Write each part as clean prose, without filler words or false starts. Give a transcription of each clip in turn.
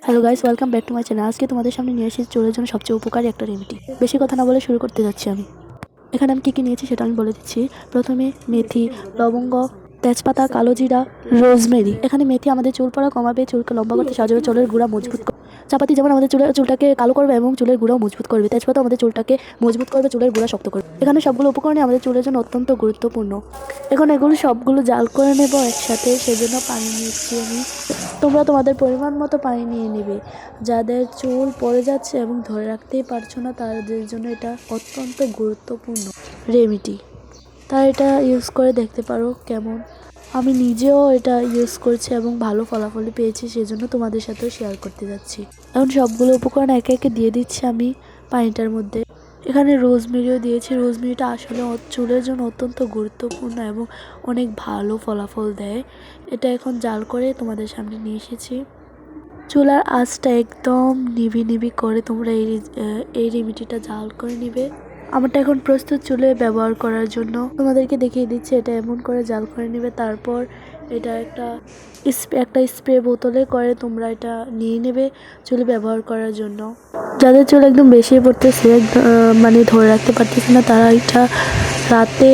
Hello guys, welcome back to my channel. আজকে তোমাদের সামনে নিয়ে এসেছি চুলের জন্য সবচেয়ে উপকারী একটা রেমেডি। বেশি কথা না বলে শুরু করতে যাচ্ছি আমি। এখানে আমি কী নিয়েছি সেটা আমি বলে দিচ্ছি। প্রথমে মেথি, লবঙ্গ, তেজপাতা, কালো জিরা, রোজমেরি। এখানে মেথি আমাদের চুল পড়া কমাবে, চুলকে লম্বা করতে সাহায্য করবে, চুলের গুঁড়া মজবুত করবে। চাপাতি যেমন আমাদের চুলটাকে কালো করবে এবং চুলের গুঁড়াও মজবুত করবে। তেজপাতা আমাদের চুলটাকে মজবুত করবে, চুলের গুঁড়া শক্ত করবে। এখানে সবগুলো উপকরণই আমাদের চুলের জন্য অত্যন্ত গুরুত্বপূর্ণ। এখন এগুলো সবগুলো জাল করে নেব একসাথে, সেজন্য পানি নিচ্ছি আমি। তোমরা তোমাদের পরিমাণ মতো পানি নিয়ে নেবে। যাদের চুল পড়ে যাচ্ছে এবং ধরে রাখতেই পারছো না, তাদের জন্য এটা অত্যন্ত গুরুত্বপূর্ণ রেমেডি। তাই এটা ইউজ করে দেখতে পারো কেমন। আমি নিজেও এটা ইউজ করছি এবং ভালো ফলাফল পেয়েছি, সেজন্য তোমাদের সাথেও শেয়ার করতে যাচ্ছি। এখন সবগুলো উপকরণ একে একে দিয়ে দিচ্ছি আমি পানিটার মধ্যে। এখানে রোজমেরিও দিয়েছি। রোজমেরিটা আসলে চুলের জন্য অত্যন্ত গুরুত্বপূর্ণ এবং অনেক ভালো ফলাফল দেয়। এটা এখন জাল করে তোমাদের সামনে নিয়ে এসেছি। চুলার আঁচটা একদম নিভি নিভি করে তোমরা এই রেমেডিটা জাল করে নিবে। আমারটা এখন প্রস্তুত চুলে ব্যবহার করার জন্য। তোমাদেরকে দেখিয়ে দিচ্ছি এটা এমন করে জাল করে নেবে। তারপর এটা একটা স্প্রে বোতলে করে তোমরা এটা নিয়ে নেবে চুলে ব্যবহার করার জন্য। যাদের চুল একদম বেশি পড়তেছে, মানে ধরে রাখতে পারতেছে না, তারা এটা রাতে,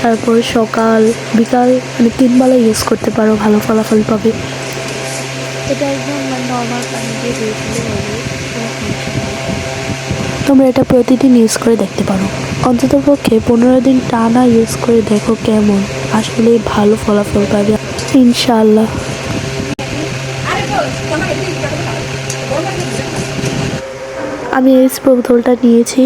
তারপর সকাল বিকাল, মানে 3 বেলা ইউজ করতে পারো, ভালো ফলাফল পাবে। এটা একদম নর্মাল পানি দিয়ে ধুয়ে হবে। তোমরা এটা প্রতিদিন ইউজ করে দেখতে পারো। অন্ততপক্ষে 15 দিন টানা ইউজ করে দেখো কেমন আসলে ভালো ফলাফল পাবে ইনশাআল্লাহ। আমি এই স্প্রে বোতলটা নিয়েছি।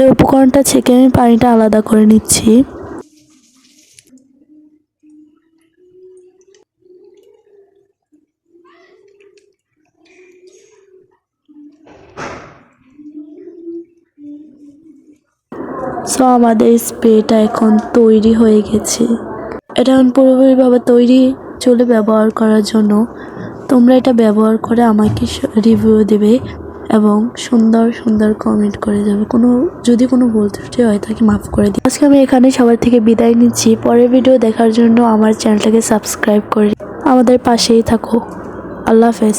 এই উপকরণটা ছেঁকে আমি পানিটা আলাদা করে নিচ্ছি। সো আমাদের স্প্রেটা এখন তৈরি হয়ে গেছে। এটা এখন পুরোপুরিভাবে তৈরি চুলে ব্যবহার করার জন্য। তোমরা এটা ব্যবহার করে আমাকে রিভিউ দেবে এবং সুন্দর সুন্দর কমেন্ট করে যাবে। যদি কোনো ভুল ত্রুটি হয় তাকে মাফ করে দিই। আজকে আমি এখানে সবার থেকে বিদায় নিচ্ছি। পরের ভিডিও দেখার জন্য আমার চ্যানেলটাকে সাবস্ক্রাইব করে আমাদের পাশেই থাকো। আল্লাহ হাফেজ।